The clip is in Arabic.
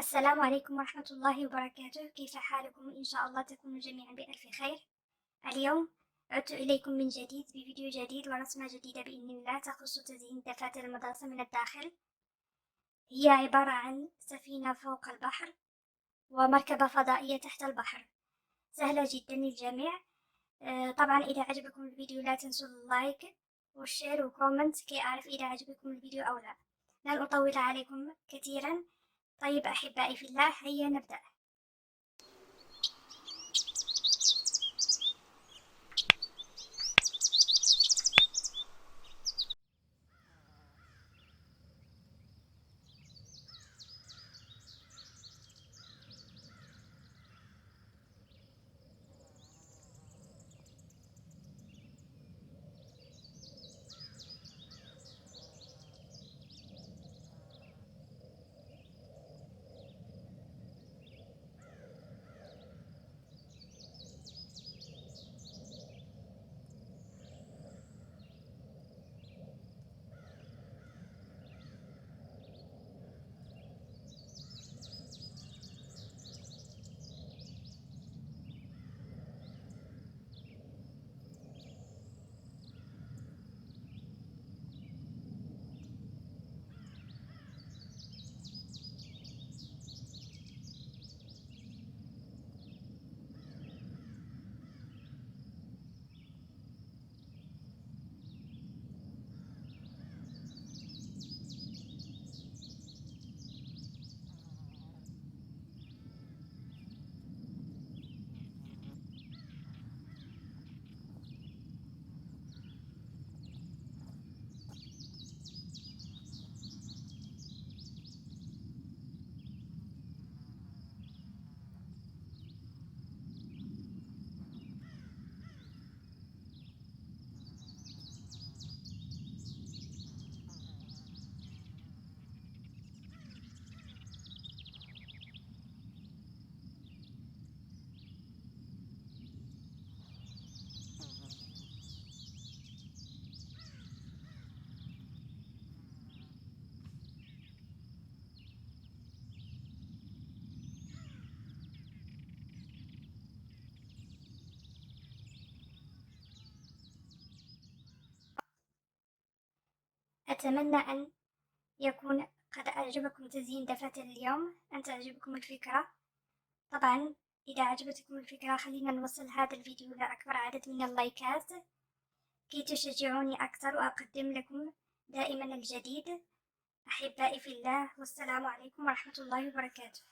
السلام عليكم ورحمة الله وبركاته. كيف حالكم؟ إن شاء الله تكونوا جميعا بألف خير. اليوم عدت إليكم من جديد بفيديو جديد ورسمة جديدة بإذن الله تخص تزيين دفاتر المدرسة من الداخل. هي عبارة عن سفينة فوق البحر ومركبة فضائية تحت البحر، سهلة جدا للجميع. طبعا إذا عجبكم الفيديو لا تنسوا اللايك والشير وكومنت كي أعرف إذا عجبكم الفيديو أو لا. لن أطول عليكم كثيرا. طيب أحبائي في الله، هيا نبدأ. أتمنى أن يكون قد أعجبكم تزيين دفاتر اليوم، أن تعجبكم الفكرة. طبعا إذا عجبتكم الفكرة خلينا نوصل هذا الفيديو لأكبر عدد من اللايكات كي تشجعوني أكثر وأقدم لكم دائما الجديد. أحبائي في الله، والسلام عليكم ورحمة الله وبركاته.